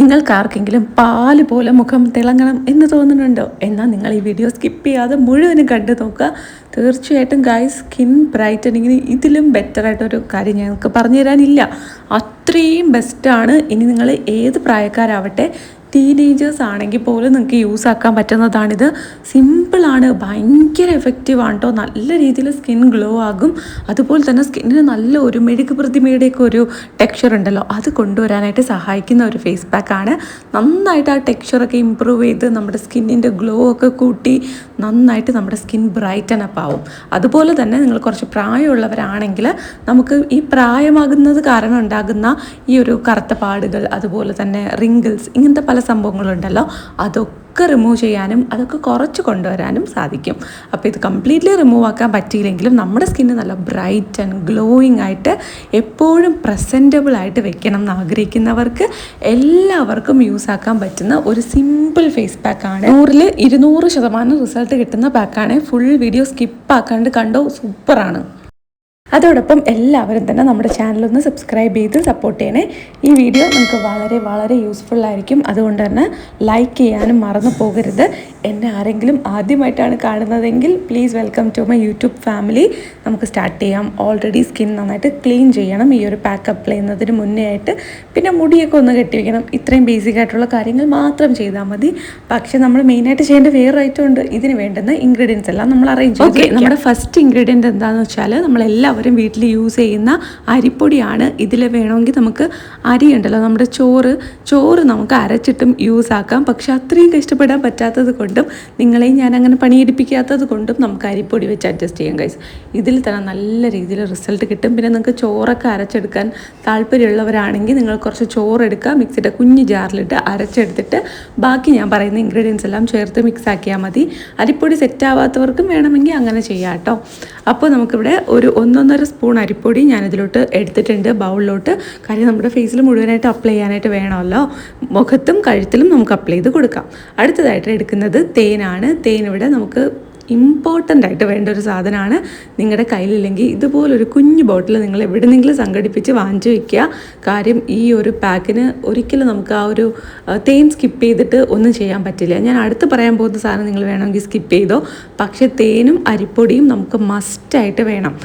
നിങ്ങൾക്കാർക്കെങ്കിലും പാല് പോലെ മുഖം തിളങ്ങണം എന്ന് തോന്നുന്നുണ്ടോ? എന്നാൽ നിങ്ങൾ ഈ വീഡിയോ സ്കിപ്പ് ചെയ്യാതെ മുഴുവനും കണ്ടു നോക്കുക. തീർച്ചയായിട്ടും ഗൈസ്, സ്കിൻ ബ്രൈറ്റനിങ്ങിന് ഇതിലും ബെറ്ററായിട്ടൊരു കാര്യം ഞങ്ങൾക്ക് പറഞ്ഞു തരാനില്ല. അത്രയും ബെസ്റ്റാണ്. ഇനി നിങ്ങൾ ഏത് പ്രായക്കാരാവട്ടെ, ടീനേജേഴ്സ് ആണെങ്കിൽ പോലും നിങ്ങൾക്ക് യൂസ് ആക്കാൻ പറ്റുന്നതാണിത്. സിമ്പിളാണ്, ഭയങ്കര എഫക്റ്റീവാണ് കേട്ടോ. നല്ല രീതിയിൽ സ്കിൻ ഗ്ലോ ആകും. അതുപോലെ തന്നെ സ്കിന്നിന് നല്ല ഒരു മെഴുക് പ്രതിമയുടെയൊക്കെ ഒരു ടെക്സ്ചർ ഉണ്ടല്ലോ, അത് കൊണ്ടുവരാനായിട്ട് സഹായിക്കുന്ന ഒരു ഫേസ് പാക്കാണ്. നന്നായിട്ട് ആ ടെക്സ്ചറൊക്കെ ഇമ്പ്രൂവ് ചെയ്ത് നമ്മുടെ സ്കിന്നിൻ്റെ ഗ്ലോ ഒക്കെ കൂട്ടി നന്നായിട്ട് നമ്മുടെ സ്കിൻ ബ്രൈറ്റൻ അപ്പ് ആവും. അതുപോലെ തന്നെ നിങ്ങൾ കുറച്ച് പ്രായമുള്ളവരാണെങ്കിൽ നമുക്ക് ഈ പ്രായമാകുന്നത് കാരണം ഉണ്ടാകുന്ന ഈ ഒരു കറുത്ത പാടുകൾ, അതുപോലെ തന്നെ റിങ്കിൾസ്, ഇങ്ങനത്തെ പല സംഭവങ്ങളുണ്ടല്ലോ, അതൊക്കെ റിമൂവ് ചെയ്യാനും അതൊക്കെ കുറച്ച് കൊണ്ടുവരാനും സാധിക്കും. അപ്പോൾ ഇത് കംപ്ലീറ്റ്ലി റിമൂവ് ആക്കാൻ പറ്റിയില്ലെങ്കിലും നമ്മുടെ സ്കിന്ന് നല്ല ബ്രൈറ്റ് ആൻഡ് ഗ്ലോയിങ് ആയിട്ട് എപ്പോഴും പ്രസൻറ്റബിൾ ആയിട്ട് വെക്കണം എന്ന് ആഗ്രഹിക്കുന്നവർക്ക് എല്ലാവർക്കും യൂസ് ആക്കാൻ പറ്റുന്ന ഒരു സിമ്പിൾ ഫേസ് പാക്കാണ്. 100% റിസൾട്ട് കിട്ടുന്ന പാക്കാണ്. ഫുൾ വീഡിയോ സ്കിപ്പ് ആക്കാണ്ട് കണ്ടോ, സൂപ്പറാണ്. അതോടൊപ്പം എല്ലാവരും തന്നെ നമ്മുടെ ചാനലൊന്ന് സബ്സ്ക്രൈബ് ചെയ്ത് സപ്പോർട്ട് ചെയ്യണേ. ഈ വീഡിയോ നമുക്ക് വളരെ വളരെ യൂസ്ഫുൾ ആയിരിക്കും. അതുകൊണ്ട് തന്നെ ലൈക്ക് ചെയ്യാനും മറന്നു പോകരുത്. എന്നെ ആരെങ്കിലും ആദ്യമായിട്ടാണ് കാണുന്നതെങ്കിൽ please welcome to my YouTube family. നമുക്ക് സ്റ്റാർട്ട് ചെയ്യാം. ഓൾറെഡി സ്കിൻ നന്നായിട്ട് ക്ലീൻ ചെയ്യണം ഈ ഒരു പാക്ക് അപ്ലൈ ചെയ്യുന്നതിന് മുന്നേ ആയിട്ട്. പിന്നെ മുടിയൊക്കെ ഒന്ന് കെട്ടിവെക്കണം. ഇത്രയും ബേസിക് ആയിട്ടുള്ള കാര്യങ്ങൾ മാത്രം ചെയ്താൽ മതി. പക്ഷേ നമ്മൾ മെയിനായിട്ട് ചെയ്യേണ്ട വേറൊരു ഐറ്റം ഉണ്ട്. ഇതിന് വേണ്ടുന്ന ഇൻഗ്രീഡിയൻസ് എല്ലാം നമ്മൾ അറേഞ്ച് ചെയ്യും. ഓക്കെ, നമ്മുടെ ഫസ്റ്റ് ഇൻഗ്രീഡിയൻറ്റ് എന്താണെന്ന് വെച്ചാൽ നമ്മളെല്ലാവരും വീട്ടിൽ യൂസ് ചെയ്യുന്ന അരിപ്പൊടിയാണ്. ഇതിൽ വേണമെങ്കിൽ നമുക്ക് അരി ഉണ്ടല്ലോ, നമ്മുടെ ചോറ് നമുക്ക് അരച്ചിട്ടും യൂസ് ആക്കാം. പക്ഷെ അത്രയും കഷ്ടപ്പെടാൻ പറ്റാത്തത് കൊണ്ടും നിങ്ങളെയും ഞാൻ അങ്ങനെ പണിയെടുപ്പിക്കാത്തത് കൊണ്ടും നമുക്ക് അരിപ്പൊടി വെച്ച് അഡ്ജസ്റ്റ് ചെയ്യാം ഗൈസ്. ഇതിൽ തന്നെ നല്ല രീതിയിൽ റിസൾട്ട് കിട്ടും. പിന്നെ നിങ്ങൾക്ക് ചോറൊക്കെ അരച്ചെടുക്കാൻ താല്പര്യമുള്ളവരാണെങ്കിൽ നിങ്ങൾ കുറച്ച് ചോറ് എടുക്കുക, മിക്സിയുടെ കുഞ്ഞ് ജാറിലിട്ട് അരച്ചെടുത്തിട്ട് ബാക്കി ഞാൻ പറയുന്ന ഇൻഗ്രീഡിയൻസ് എല്ലാം ചേർത്ത് മിക്സ് ആക്കിയാൽ മതി. അരിപ്പൊടി സെറ്റ് ആവാത്തവർക്കും വേണമെങ്കിൽ അങ്ങനെ ചെയ്യാം കേട്ടോ. അപ്പോൾ നമുക്കിവിടെ ഒരു 1.5 സ്പൂൺ അരിപ്പൊടി ഞാനിതിലോട്ട് എടുത്തിട്ടുണ്ട് ബൗളിലോട്ട്. കാര്യം നമ്മുടെ ഫേസിൽ മുഴുവനായിട്ട് അപ്ലൈ ചെയ്യാനായിട്ട് വേണമല്ലോ. മുഖത്തും കഴുത്തിലും നമുക്ക് അപ്ലൈ ചെയ്ത് കൊടുക്കാം. അടുത്തതായിട്ട് എടുക്കുന്നത് തേനാണ്. തേൻ ഇവിടെ നമുക്ക് ഇമ്പോർട്ടൻ്റ് ആയിട്ട് വേണ്ട ഒരു സാധനമാണ്. നിങ്ങളുടെ കയ്യിലില്ലെങ്കിൽ ഇതുപോലൊരു കുഞ്ഞു ബോട്ടിൽ നിങ്ങൾ എവിടെന്നെങ്കിലും സംഘടിപ്പിച്ച് വാങ്ങിച്ച് വയ്ക്കുക. കാര്യം ഈ ഒരു പാക്കിന് ഒരിക്കലും നമുക്ക് ആ ഒരു തേൻ സ്കിപ്പ് ചെയ്തിട്ട് ഒന്നും ചെയ്യാൻ പറ്റില്ല. ഞാൻ അടുത്ത് പറയാൻ പോകുന്ന സാധനം നിങ്ങൾ വേണമെങ്കിൽ സ്കിപ്പ് ചെയ്തോ. പക്ഷേ തേനും അരിപ്പൊടിയും നമുക്ക് മസ്റ്റായിട്ട് വേണം.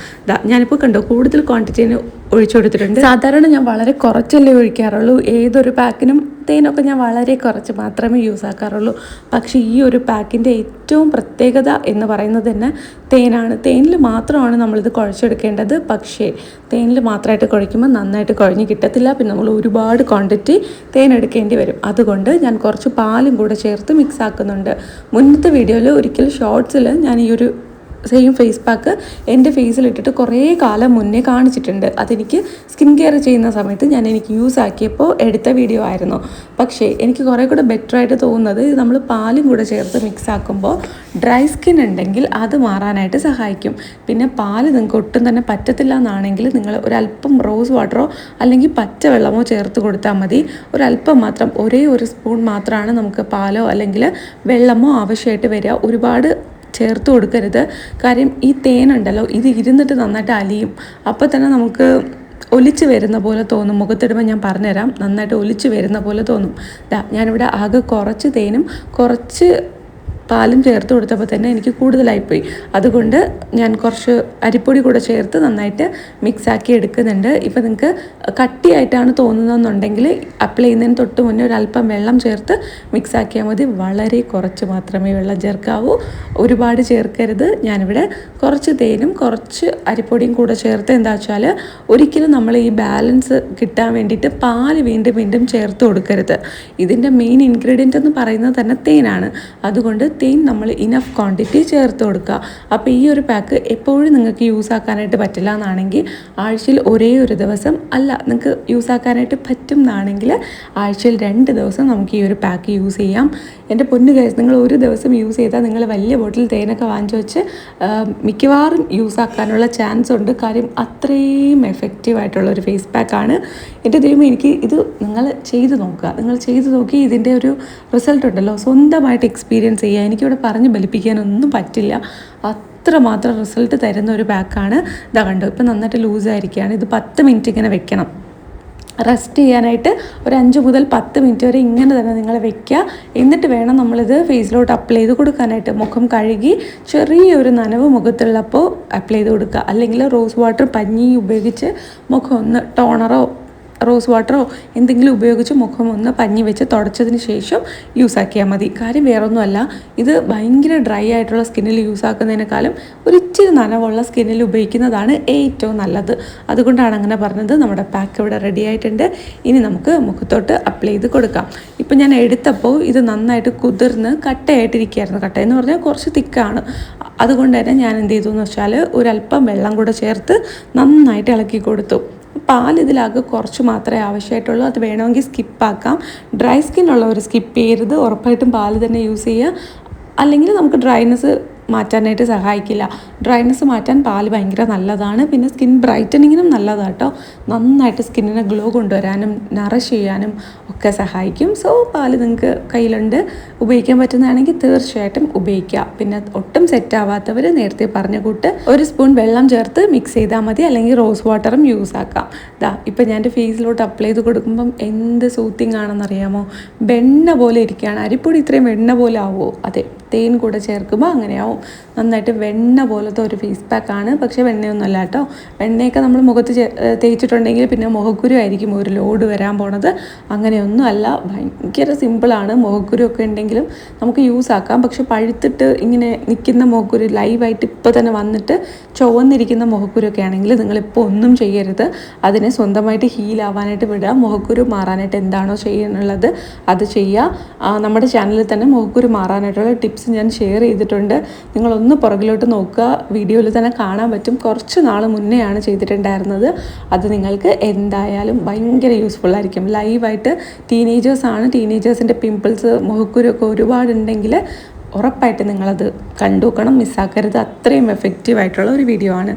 ഞാനിപ്പോൾ കണ്ടോ കൂടുതൽ ക്വാണ്ടിറ്റീന് ഒഴിച്ചു കൊടുത്തിട്ടുണ്ട്. സാധാരണ ഞാൻ വളരെ കുറച്ചല്ലേ ഒഴിക്കാറുള്ളൂ. ഏതൊരു പാക്കിനും തേനൊക്കെ ഞാൻ വളരെ കുറച്ച് മാത്രമേ യൂസ് ആക്കാറുള്ളൂ. പക്ഷേ ഈ ഒരു പാക്കിൻ്റെ ഏറ്റവും പ്രത്യേകത എന്ന് പറയുന്നത് തന്നെ തേനാണ്. തേനിൽ മാത്രമാണ് നമ്മളിത് കുഴച്ചെടുക്കേണ്ടത്. പക്ഷേ തേനിൽ മാത്രമായിട്ട് കുഴയ്ക്കുമ്പോൾ നന്നായിട്ട് കുഴഞ്ഞ് കിട്ടത്തില്ല. പിന്നെ നമ്മൾ ഒരുപാട് ക്വാണ്ടിറ്റി തേൻ എടുക്കേണ്ടി വരും. അതുകൊണ്ട് ഞാൻ കുറച്ച് പാലും കൂടെ ചേർത്ത് മിക്സ് ആക്കുന്നുണ്ട്. മുന്നത്തെ വീഡിയോയിൽ ഒരിക്കൽ ഷോർട്സിൽ ഞാൻ ഈ ഒരു സെയിം ഫേസ് പാക്ക് എൻ്റെ ഫേസിലിട്ടിട്ട് കുറേ കാലം മുന്നേ കാണിച്ചിട്ടുണ്ട്. അതെനിക്ക് സ്കിൻ കെയർ ചെയ്യുന്ന സമയത്ത് എനിക്ക് യൂസ് ആക്കിയപ്പോൾ എടുത്ത വീഡിയോ ആയിരുന്നു. പക്ഷേ എനിക്ക് കുറേ കൂടെ ബെറ്ററായിട്ട് തോന്നുന്നത് നമ്മൾ പാലും കൂടെ ചേർത്ത് മിക്സ് ആക്കുമ്പോൾ ഡ്രൈ സ്കിൻ ഉണ്ടെങ്കിൽ അത് മാറാനായിട്ട് സഹായിക്കും. പിന്നെ പാല് നിങ്ങൾക്ക് ഒട്ടും തന്നെ പറ്റത്തില്ല എന്നാണെങ്കിൽ നിങ്ങൾ ഒരല്പം റോസ് വാട്ടറോ അല്ലെങ്കിൽ പച്ചവെള്ളമോ ചേർത്ത് കൊടുത്താൽ മതി. ഒരല്പം മാത്രം, ഒരേ ഒരു സ്പൂൺ മാത്രമാണ് നമുക്ക് പാലോ അല്ലെങ്കിൽ വെള്ളമോ ആവശ്യമായിട്ട് വരിക. ഒരുപാട് ചേർത്ത് കൊടുക്കരുത്. കാര്യം ഈ തേനുണ്ടല്ലോ, ഇത് ഇരുന്നിട്ട് നന്നായിട്ട് അലിയും. അപ്പോൾ തന്നെ നമുക്ക് ഒലിച്ച് വരുന്ന പോലെ തോന്നും. മുഖത്തിടുമ്പോൾ ഞാൻ പറഞ്ഞുതരാം, നന്നായിട്ട് ഒലിച്ച് വരുന്ന പോലെ തോന്നും. ഞാനിവിടെ ആകെ കുറച്ച് തേനും കുറച്ച് പാലും ചേർത്ത് കൊടുത്തപ്പോൾ തന്നെ എനിക്ക് കൂടുതലായിപ്പോയി. അതുകൊണ്ട് ഞാൻ കുറച്ച് അരിപ്പൊടി കൂടെ ചേർത്ത് നന്നായിട്ട് മിക്സാക്കി എടുക്കുന്നുണ്ട്. ഇപ്പോൾ നിങ്ങൾക്ക് കട്ടിയായിട്ടാണ് തോന്നുന്നതെന്നുണ്ടെങ്കിൽ അപ്ലൈ ചെയ്യുന്നതിന് തൊട്ട് മുന്നേ ഒരല്പം വെള്ളം ചേർത്ത് മിക്സാക്കിയാൽ മതി. വളരെ കുറച്ച് മാത്രമേ വെള്ളം ചേർക്കാവൂ, ഒരുപാട് ചേർക്കരുത്. ഞാനിവിടെ കുറച്ച് തേനും കുറച്ച് അരിപ്പൊടിയും കൂടെ ചേർത്ത് എന്താ വെച്ചാൽ ഒരിക്കലും നമ്മൾ ഈ ബാലൻസ് കിട്ടാൻ വേണ്ടിയിട്ട് പാല് വീണ്ടും വീണ്ടും ചേർത്ത് കൊടുക്കരുത്. ഇതിൻ്റെ മെയിൻ ഇൻഗ്രീഡിയൻ്റ് എന്ന് പറയുന്നത് തന്നെ തേനാണ്. അതുകൊണ്ട് തേൻ നമ്മൾ ഇനഫ് ക്വാണ്ടിറ്റി ചേർത്ത് കൊടുക്കുക. അപ്പോൾ ഈ ഒരു പാക്ക് എപ്പോഴും നിങ്ങൾക്ക് യൂസ് ആക്കാനായിട്ട് പറ്റില്ല എന്നാണെങ്കിൽ ആഴ്ചയിൽ ഒരേ ഒരു ദിവസം, അല്ല നിങ്ങൾക്ക് യൂസ് ആക്കാനായിട്ട് പറ്റും എന്നാണെങ്കിൽ ആഴ്ചയിൽ 2 ദിവസം നമുക്ക് ഈ ഒരു പാക്ക് യൂസ് ചെയ്യാം. എൻ്റെ പൊന്നു ഗൈസ്, നിങ്ങൾ ഒരു ദിവസം യൂസ് ചെയ്താൽ നിങ്ങൾ വലിയ ബോട്ടിൽ തേനൊക്കെ വാങ്ങിച്ചു വെച്ച് മിക്കവാറും യൂസ് ആക്കാനുള്ള ചാൻസ് ഉണ്ട്. കാര്യം അത്രയും എഫക്റ്റീവായിട്ടുള്ള ഒരു ഫേസ് പാക്കാണ്. എൻ്റെ ദൈവം, എനിക്ക് ഇത് നിങ്ങൾ ചെയ്ത് നോക്കുക. നിങ്ങൾ ചെയ്ത് നോക്കി ഇതിൻ്റെ ഒരു റിസൾട്ട് ഉണ്ടല്ലോ സ്വന്തമായിട്ട് എക്സ്പീരിയൻസ് ചെയ്യുക. എനിക്കിവിടെ പറഞ്ഞ് ബലിപ്പിക്കാനൊന്നും പറ്റില്ല. അത്രമാത്രം റിസൾട്ട് തരുന്ന ഒരു പാക്കാണ്. ഇതാ കണ്ടോ, ഇപ്പം നന്നായിട്ട് ലൂസായിരിക്കുകയാണ്. ഇത് 10 മിനിറ്റ് ഇങ്ങനെ വെക്കണം. റെസ്റ്റ് ചെയ്യാനായിട്ട് ഒരു 5 മുതൽ 10 മിനിറ്റ് വരെ ഇങ്ങനെ തന്നെ നിങ്ങൾ വെക്കുക. എന്നിട്ട് വേണം നമ്മളിത് ഫേസിലോട്ട് അപ്ലൈ ചെയ്ത് കൊടുക്കാനായിട്ട്. മുഖം കഴുകി ചെറിയൊരു നനവ് മുഖത്തുള്ളപ്പോൾ അപ്ലൈ ചെയ്ത് കൊടുക്കുക. അല്ലെങ്കിൽ റോസ് വാട്ടർ പഞ്ഞി ഉപയോഗിച്ച് മുഖം ഒന്ന് ടോണറോ റോസ് വാട്ടറോ എന്തെങ്കിലും ഉപയോഗിച്ച് മുഖം ഒന്ന് പഞ്ഞി വെച്ച് തുടച്ചതിന് ശേഷം യൂസാക്കിയാൽ മതി. കാര്യം വേറൊന്നുമല്ല, ഇത് ഭയങ്കര ഡ്രൈ ആയിട്ടുള്ള സ്കിന്നിൽ യൂസാക്കുന്നതിനേക്കാളും ഒരു ഇച്ചിരി നനവുള്ള സ്കിന്നിൽ ഉപയോഗിക്കുന്നതാണ് ഏറ്റവും നല്ലത്. അതുകൊണ്ടാണ് അങ്ങനെ പറഞ്ഞത്. നമ്മുടെ പാക്ക് ഇവിടെ റെഡി ആയിട്ടുണ്ട്. ഇനി നമുക്ക് മുഖത്തോട്ട് അപ്ലൈ ചെയ്ത് കൊടുക്കാം. ഇപ്പം ഞാൻ എടുത്തപ്പോൾ ഇത് നന്നായിട്ട് കുതിർന്ന് കട്ടയായിട്ടിരിക്കുകയായിരുന്നു. കട്ടയെന്ന് പറഞ്ഞാൽ കുറച്ച് തിക്കാണ്. അതുകൊണ്ട് തന്നെ ഞാൻ എന്ത് ചെയ്തു എന്ന് വെച്ചാൽ ഒരല്പം വെള്ളം കൂടെ ചേർത്ത് നന്നായിട്ട് ഇളക്കി കൊടുത്തു. പാൽ ഇതിലാകെ കുറച്ച് മാത്രമേ ആവശ്യമായിട്ടുള്ളൂ. അത് വേണമെങ്കിൽ സ്കിപ്പാക്കാം. ഡ്രൈ സ്കിന്നുള്ളവർ സ്കിപ്പ് ചെയ്യരുത്. ഉറപ്പായിട്ടും പാൽ തന്നെ യൂസ് ചെയ്യുക. അല്ലെങ്കിൽ നമുക്ക് ഡ്രൈനെസ് മാറ്റാനായിട്ട് സഹായിക്കില്ല. ഡ്രൈനെസ് മാറ്റാൻ പാൽ ഭയങ്കര നല്ലതാണ്. പിന്നെ സ്കിൻ ബ്രൈറ്റനിങ്ങിനും നല്ലതാണ് കേട്ടോ. നന്നായിട്ട് സ്കിന്നിനെ ഗ്ലോ കൊണ്ടുവരാനും നറിഷ് ചെയ്യാനും ഒക്കെ സഹായിക്കും. സോ പാൽ നിങ്ങൾക്ക് കയ്യിലുണ്ട്, ഉപയോഗിക്കാൻ പറ്റുന്നതാണെങ്കിൽ തീർച്ചയായിട്ടും ഉപയോഗിക്കുക. പിന്നെ ഒട്ടും സെറ്റ് ആവാത്തവർ നേരത്തെ പറഞ്ഞ കൂട്ട് ഒരു സ്പൂൺ വെള്ളം ചേർത്ത് മിക്സ് ചെയ്താൽ മതി. അല്ലെങ്കിൽ റോസ് വാട്ടറും യൂസ് ആക്കാം. ഇപ്പം ഞാൻ എൻ്റെ ഫേസിലോട്ട് അപ്ലൈ ചെയ്ത് കൊടുക്കുമ്പം എന്ത് സൂത്തിങ് ആണെന്നറിയാമോ? വെണ്ണ പോലെ ഇരിക്കുകയാണ്. അരിപ്പൊടി ഇത്രയും വെണ്ണ പോലെ ആവുമോ? അതെ, തേൻ കൂടെ ചേർക്കുമ്പോൾ അങ്ങനെയാവും. നന്നായിട്ട് വെണ്ണ പോലത്തെ ഒരു ഫേസ് പാക്കാണ്. പക്ഷേ വെണ്ണയൊന്നുമല്ല കേട്ടോ. വെണ്ണയൊക്കെ നമ്മൾ മുഖത്ത് തേച്ചിട്ടുണ്ടെങ്കിൽ പിന്നെ മുഖക്കുരു ആയിരിക്കും ഒരു ലോഡ് വരാൻ പോണത്. അങ്ങനെയൊന്നും അല്ല, ഭയങ്കര സിമ്പിളാണ്. മുഖക്കുരു ഒക്കെ ഉണ്ടെങ്കിലും നമുക്ക് യൂസ് ആക്കാം. പക്ഷെ പഴുത്തിട്ട് ഇങ്ങനെ നിൽക്കുന്ന മുഖക്കുരു, ലൈവായിട്ട് ഇപ്പോൾ തന്നെ വന്നിട്ട് ചുവന്നിരിക്കുന്ന മുഖക്കുരൊക്കെ ആണെങ്കിൽ നിങ്ങളിപ്പോൾ ഒന്നും ചെയ്യരുത്. അതിനെ സ്വന്തമായിട്ട് ഹീലാവാനായിട്ട് വിടുക. മുഖക്കുരു മാറാനായിട്ട് എന്താണോ ചെയ്യാനുള്ളത് അത് ചെയ്യുക. നമ്മുടെ ചാനലിൽ തന്നെ മുഖക്കുരു മാറാനായിട്ടുള്ള ടിപ്സ് ഞാൻ ഷെയർ ചെയ്തിട്ടുണ്ട്. നിങ്ങളൊന്ന് പുറകിലോട്ട് നോക്കുക, വീഡിയോയിൽ തന്നെ കാണാൻ പറ്റും. കുറച്ച് നാൾ മുന്നെയാണ് ചെയ്തിട്ടുണ്ടായിരുന്നത്. അത് നിങ്ങൾക്ക് എന്തായാലും ഭയങ്കര യൂസ്ഫുൾ ആയിരിക്കും. ലൈവായിട്ട് ടീനേജേഴ്സിൻ്റെ പിമ്പിൾസ് മുഖക്കുരൊക്കെ ഒരുപാടുണ്ടെങ്കിൽ ഉറപ്പായിട്ട് നിങ്ങളത് കണ്ടുനോക്കണം, മിസ്സാക്കരുത്. അത്രയും എഫക്റ്റീവായിട്ടുള്ള ഒരു വീഡിയോ ആണ്.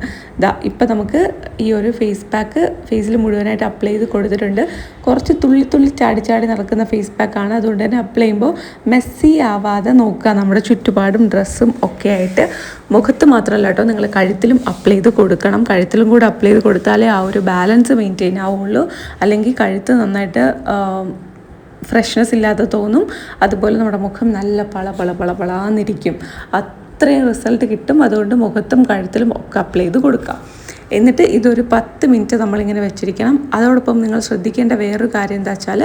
ഇപ്പം നമുക്ക് ഈ ഒരു ഫേസ് പാക്ക് ഫേസിൽ മുഴുവനായിട്ട് അപ്ലൈ ചെയ്ത് കൊടുത്തിട്ടുണ്ട്. കുറച്ച് തുള്ളി ചാടി നടക്കുന്ന ഫേസ് പാക്കാണ്. അതുകൊണ്ട് തന്നെ അപ്ലൈ ചെയ്യുമ്പോൾ മെസ്സി ആവാതെ നോക്കുക. നമ്മുടെ ചുറ്റുപാടും ഡ്രസ്സും ഒക്കെ ആയിട്ട് മുഖത്ത് മാത്രമല്ല കേട്ടോ, നിങ്ങൾ കഴുത്തിലും അപ്ലൈ ചെയ്ത് കൊടുക്കണം. കഴുത്തിലും കൂടെ അപ്ലൈ ചെയ്ത് കൊടുത്താലേ ആ ഒരു ബാലൻസ് മെയിൻറ്റെയിൻ ആവുള്ളൂ. അല്ലെങ്കിൽ കഴുത്ത് നന്നായിട്ട് ഫ്രഷ്നെസ് ഇല്ലാതെ തോന്നും. അതുപോലെ നമ്മുടെ മുഖം നല്ല പളാന്നിരിക്കും. അത്രയും റിസൾട്ട് കിട്ടും. അതുകൊണ്ട് മുഖത്തും കഴുത്തിലും ഒക്കെ അപ്ലൈ ചെയ്ത് കൊടുക്കാം. എന്നിട്ട് ഇതൊരു 10 മിനിറ്റ് നമ്മളിങ്ങനെ വെച്ചിരിക്കണം. അതോടൊപ്പം നിങ്ങൾ ശ്രദ്ധിക്കേണ്ട വേറൊരു കാര്യം എന്താ വെച്ചാൽ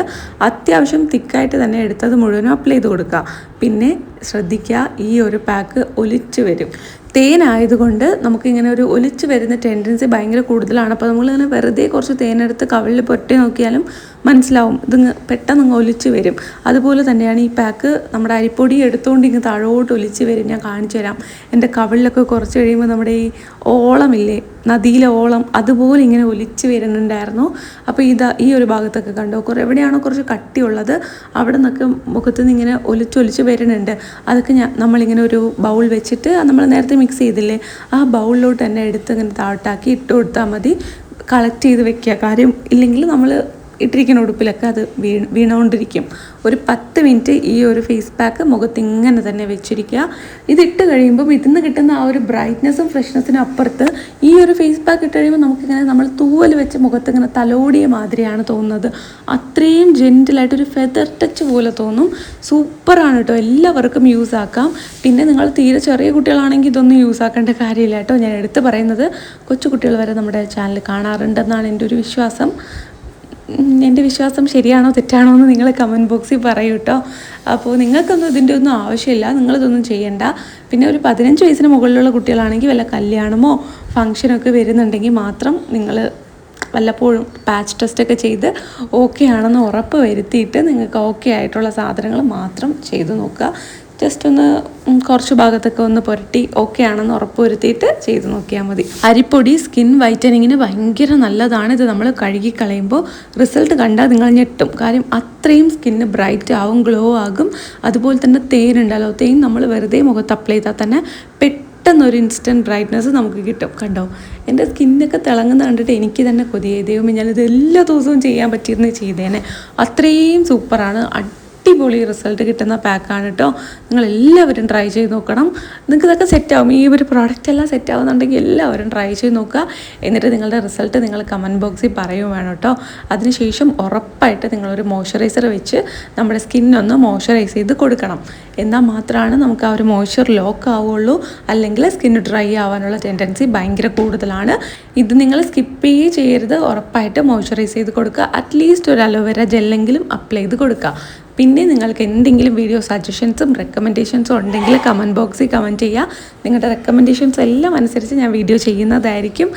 അത്യാവശ്യം തിക്കായിട്ട് തന്നെ എടുത്തത് മുഴുവനും അപ്ലൈ ചെയ്ത് കൊടുക്കുക. പിന്നെ ശ്രദ്ധിക്കുക, ഈ ഒരു പാക്ക് ഒലിച്ച് വരും. തേനായതുകൊണ്ട് നമുക്കിങ്ങനെ ഒരു ഒലിച്ച് വരുന്ന ടെൻഡൻസി ഭയങ്കര കൂടുതലാണ്. അപ്പോൾ നമ്മളിങ്ങനെ വെറുതെ കുറച്ച് തേനെടുത്ത് കവിളിൽ പൊട്ടി നോക്കിയാലും മനസ്സിലാവും ഇത് പെട്ടെന്ന് ഒലിച്ച് വരും. അതുപോലെ തന്നെയാണ് ഈ പാക്ക്. നമ്മുടെ അരിപ്പൊടി എടുത്തുകൊണ്ട് ഇങ്ങ് താഴോട്ട് ഒലിച്ച് വരും. ഞാൻ കാണിച്ചു തരാം. എൻ്റെ കവിളിലൊക്കെ കുറച്ച് കഴിയുമ്പോൾ നമ്മുടെ ഈ ഓളമില്ലേ, നദിയിലെ ഓളം, അതുപോലെ ഇങ്ങനെ ഒലിച്ച് വരുന്നുണ്ടായിരുന്നു. അപ്പോൾ ഈ ഒരു ഭാഗത്തൊക്കെ കണ്ടോ, എവിടെയാണോ കുറച്ച് കട്ടിയുള്ളത് അവിടെ നിന്നൊക്കെ മുഖത്ത് നിന്ന് ഇങ്ങനെ ഒലിച്ചൊലിച്ച് വരുന്നുണ്ട്. അതൊക്കെ നമ്മളിങ്ങനെ ഒരു ബൗൾ വെച്ചിട്ട് നമ്മൾ നേരത്തെ മിക്സ് ചെയ്തില്ലേ, ആ ബൗളിലോട്ട് തന്നെ എടുത്ത് ഇങ്ങനെ താഴ്ത്താക്കി ഇട്ട് കൊടുത്താൽ മതി. കളക്ട് ചെയ്ത് വെക്കുക. കാര്യം ഇല്ലെങ്കിൽ നമ്മൾ ഇട്ടിരിക്കുന്ന ഉടുപ്പിലൊക്കെ അത് വീണുകൊണ്ടിരിക്കും. ഒരു 10 മിനിറ്റ് ഈ ഒരു ഫേസ് പാക്ക് മുഖത്ത് ഇങ്ങനെ തന്നെ വെച്ചിരിക്കുക. ഇതിട്ട് കഴിയുമ്പം ഇതിന്ന് കിട്ടുന്ന ആ ഒരു ബ്രൈറ്റ്നെസ്സും ഫ്രഷ്നെസ്സിനും അപ്പുറത്ത് ഈ ഒരു ഫേസ് പാക്ക് ഇട്ട് കഴിയുമ്പോൾ നമുക്കിങ്ങനെ നമ്മൾ തൂവൽ വെച്ച് മുഖത്ത് ഇങ്ങനെ തലോടിയ മാതിരിയാണ് തോന്നുന്നത്. അത്രയും ജെൻറ്റിലായിട്ടൊരു ഫെദർ ടച്ച് പോലെ തോന്നും. സൂപ്പറാണ് കേട്ടോ. എല്ലാവർക്കും യൂസ് ആക്കാം. പിന്നെ നിങ്ങൾ തീരെ ചെറിയ കുട്ടികളാണെങ്കിൽ ഇതൊന്നും യൂസ് ആക്കേണ്ട കാര്യമില്ല കേട്ടോ. ഞാൻ എടുത്ത് പറയുന്നത് കൊച്ചു കുട്ടികൾ വരെ നമ്മുടെ ചാനൽ കാണാറുണ്ടെന്നാണ് എൻ്റെ ഒരു വിശ്വാസം. എൻ്റെ വിശ്വാസം ശരിയാണോ തെറ്റാണോ എന്ന് നിങ്ങൾ കമൻറ്റ് ബോക്സിൽ പറയൂ കേട്ടോ. അപ്പോൾ നിങ്ങൾക്കൊന്നും ഇതിൻ്റെ ഒന്നും ആവശ്യമില്ല, നിങ്ങളിതൊന്നും ചെയ്യണ്ട. പിന്നെ ഒരു 15 വയസ്സിന് മുകളിലുള്ള കുട്ടികളാണെങ്കിൽ വല്ല കല്യാണമോ ഫങ്ഷനൊക്കെ വരുന്നുണ്ടെങ്കിൽ മാത്രം നിങ്ങൾ വല്ലപ്പോഴും പാച്ച് ടെസ്റ്റൊക്കെ ചെയ്ത് ഓക്കെ ആണെന്ന് ഉറപ്പ് വരുത്തിയിട്ട് നിങ്ങൾക്ക് ഓക്കെ ആയിട്ടുള്ള സാധനങ്ങൾ മാത്രം ചെയ്ത് നോക്കുക. ജസ്റ്റ് ഒന്ന് കുറച്ച് ഭാഗത്തൊക്കെ ഒന്ന് പുരട്ടി ഓക്കെ ആണെന്ന് ഉറപ്പ് വരുത്തിയിട്ട് ചെയ്ത് നോക്കിയാൽ മതി. അരിപ്പൊടി സ്കിൻ വൈറ്റനിങ്ങിന് ഭയങ്കര നല്ലതാണ്. ഇത് നമ്മൾ കഴുകി കളയുമ്പോൾ റിസൾട്ട് കണ്ടാൽ നിങ്ങൾ ഞെട്ടും. കാര്യം അത്രയും സ്കിന്ന് ബ്രൈറ്റ് ആവും, ഗ്ലോ ആകും. അതുപോലെ തന്നെ തേനുണ്ടല്ലോ, തേൻ നമ്മൾ വെറുതെ മുഖത്ത് അപ്ലൈ ചെയ്താൽ തന്നെ പെട്ടെന്നൊരു ഇൻസ്റ്റൻറ്റ് ബ്രൈറ്റ്നസ് നമുക്ക് കിട്ടും. കണ്ടോ, എൻ്റെ സ്കിന്നൊക്കെ തിളങ്ങുന്ന കണ്ടിട്ട് എനിക്ക് തന്നെ കൊതിയായി. ദൈവമേ, ഞാനിത് എല്ലാ ദിവസവും ചെയ്യാൻ പറ്റിയിരുന്നേ ചെയ്തേനെ. അത്രയും സൂപ്പറാണ്. അടിപൊളി റിസൾട്ട് കിട്ടുന്ന പാക്കാണ് കേട്ടോ. നിങ്ങളെല്ലാവരും ട്രൈ ചെയ്ത് നോക്കണം. നിങ്ങൾക്ക് ഇതൊക്കെ സെറ്റാവും. ഈ ഒരു പ്രോഡക്റ്റ് എല്ലാം സെറ്റ് ആവുന്നുണ്ടെങ്കിൽ എല്ലാവരും ട്രൈ ചെയ്ത് നോക്കുക. എന്നിട്ട് നിങ്ങളുടെ റിസൾട്ട് നിങ്ങൾ കമൻറ്റ് ബോക്സിൽ പറയുകയും വേണം കേട്ടോ. അതിനുശേഷം ഉറപ്പായിട്ട് നിങ്ങളൊരു മോയ്സ്ചറൈസർ വെച്ച് നമ്മുടെ സ്കിന്നൊന്ന് മോയ്സ്ചറൈസ് ചെയ്ത് കൊടുക്കണം. എന്നാൽ മാത്രമാണ് നമുക്ക് ആ ഒരു മോയ്സ്ചർ ലോക്ക് ആവുള്ളൂ. അല്ലെങ്കിൽ സ്കിന്ന് ഡ്രൈ ആവാനുള്ള ടെൻഡൻസി ഭയങ്കര കൂടുതലാണ്. ഇത് നിങ്ങൾ സ്കിപ്പ് ചെയ്യരുത്. ഉറപ്പായിട്ട് മോയ്സ്ചറൈസ് ചെയ്ത് കൊടുക്കുക. അറ്റ്ലീസ്റ്റ് ഒരു അലോവേര ജെല്ലെങ്കിലും അപ്ലൈ ചെയ്ത് കൊടുക്കുക. പിന്നെ നിങ്ങൾക്ക് എന്തെങ്കിലും വീഡിയോ സജഷൻസും റെക്കമെൻഡേഷൻസും ഉണ്ടെങ്കിൽ കമൻറ്റ് ബോക്സിൽ കമൻറ്റ് ചെയ്യുക. നിങ്ങളുടെ റെക്കമെൻഡേഷൻസ് എല്ലാം അനുസരിച്ച് ഞാൻ വീഡിയോ ചെയ്യുന്നതായിരിക്കും.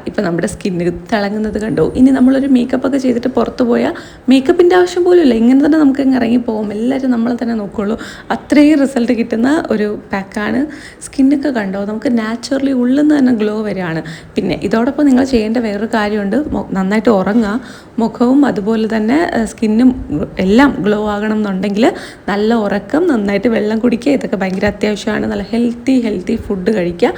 ഇപ്പോൾ നമ്മുടെ സ്കിന്ന് തിളങ്ങുന്നത് കണ്ടോ. ഇനി നമ്മളൊരു മേക്കപ്പൊക്കെ ചെയ്തിട്ട് പുറത്ത് പോയാൽ മേക്കപ്പിൻ്റെ ആവശ്യം പോലും ഇല്ല. ഇങ്ങനെ തന്നെ നമുക്ക് ഇറങ്ങിപ്പോകും. എല്ലാവരും നമ്മളെ തന്നെ നോക്കുകയുള്ളൂ. അത്രയും റിസൾട്ട് കിട്ടുന്ന ഒരു പാക്കാണ്. സ്കിന്നൊക്കെ കണ്ടോ, നമുക്ക് നാച്ചുറലി ഉള്ളിൽ നിന്ന് തന്നെ ഗ്ലോ വരികയാണ്. പിന്നെ ഇതോടൊപ്പം നിങ്ങൾ ചെയ്യേണ്ട വേറൊരു കാര്യമുണ്ട്. നന്നായിട്ട് ഉറങ്ങുക. മുഖവും അതുപോലെ തന്നെ സ്കിന്നും എല്ലാം ഗ്ലോ ആകണം എന്നുണ്ടെങ്കിൽ നല്ല ഉറക്കം, നന്നായിട്ട് വെള്ളം കുടിക്കുക. ഇതൊക്കെ ഭയങ്കര അത്യാവശ്യമാണ്. നല്ല ഹെൽത്തി ഫുഡ് കഴിക്കുക.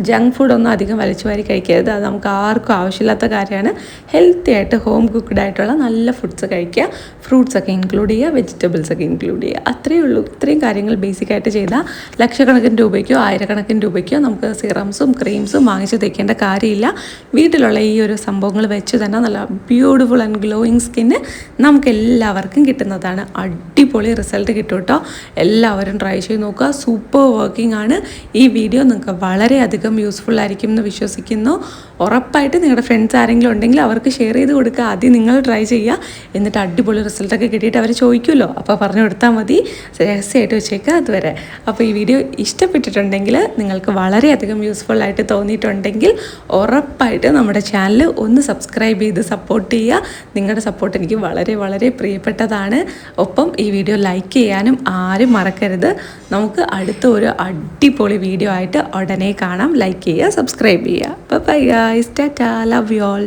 ജങ്ക് ഫുഡൊന്നും അധികം വലിച്ചു വാരി കഴിക്കരുത്. അത് നമുക്ക് ആർക്കും ആവശ്യമില്ലാത്ത കാര്യമാണ്. ഹെൽത്തി ആയിട്ട് ഹോം കുക്ക്ഡ് ആയിട്ടുള്ള നല്ല ഫുഡ്സ് കഴിക്കുക. ഫ്രൂട്ട്സൊക്കെ ഇൻക്ലൂഡ് ചെയ്യുക, വെജിറ്റബിൾസൊക്കെ ഇൻക്ലൂഡ് ചെയ്യുക. അത്രയേ ഉള്ളൂ. ഇത്രയും കാര്യങ്ങൾ ബേസിക്കായിട്ട് ചെയ്താൽ ലക്ഷക്കണക്കിന് രൂപയ്ക്കോ ആയിരക്കണക്കിന് രൂപയ്ക്കോ നമുക്ക് സിറംസും ക്രീംസും വാങ്ങിച്ച് തയ്ക്കേണ്ട കാര്യമില്ല. വീട്ടിലുള്ള ഈ ഒരു സംഭവങ്ങൾ വെച്ച് തന്നെ നല്ല ബ്യൂട്ടിഫുൾ ആൻഡ് ഗ്ലോയിങ് സ്കിന്ന് നമുക്ക് എല്ലാവർക്കും കിട്ടുന്നതാണ്. അടിപൊളി റിസൾട്ട് കിട്ടും കേട്ടോ. എല്ലാവരും ട്രൈ ചെയ്ത് നോക്കുക. സൂപ്പർ വർക്കിംഗ് ആണ്. ഈ വീഡിയോ നിങ്ങൾക്ക് വളരെയധികം യൂസ്ഫുൾ ആയിരിക്കും എന്ന് വിശ്വസിക്കുന്നു. ഉറപ്പായിട്ട് നിങ്ങളുടെ ഫ്രണ്ട്സ് ആരെങ്കിലും ഉണ്ടെങ്കിൽ അവർക്ക് ഷെയർ ചെയ്ത് കൊടുക്കുക. ആദ്യം നിങ്ങൾ ട്രൈ ചെയ്യുക. എന്നിട്ട് അടിപൊളി റിസൾട്ടൊക്കെ കിട്ടിയിട്ട് അവർ ചോദിക്കുമല്ലോ, അപ്പോൾ പറഞ്ഞു കൊടുത്താൽ മതി. രഹസ്യമായിട്ട് വെച്ചേക്കുക അതുവരെ. അപ്പോൾ ഈ വീഡിയോ ഇഷ്ടപ്പെട്ടിട്ടുണ്ടെങ്കിൽ, നിങ്ങൾക്ക് വളരെയധികം യൂസ്ഫുൾ ആയിട്ട് തോന്നിയിട്ടുണ്ടെങ്കിൽ ഉറപ്പായിട്ട് നമ്മുടെ ചാനൽ ഒന്ന് സബ്സ്ക്രൈബ് ചെയ്ത് സപ്പോർട്ട് ചെയ്യുക. നിങ്ങളുടെ സപ്പോർട്ട് എനിക്ക് വളരെ വളരെ പ്രിയപ്പെട്ടതാണ്. ഒപ്പം ഈ വീഡിയോ ലൈക്ക് ചെയ്യാനും ആരും മറക്കരുത്. നമുക്ക് അടുത്ത ഒരു അടിപൊളി വീഡിയോ ആയിട്ട് ഉടനെ കാണാം. ലൈക്ക് ചെയ്യുക, സബ്സ്ക്രൈബ് ചെയ്യുക. Bye guys, Tata, love you all.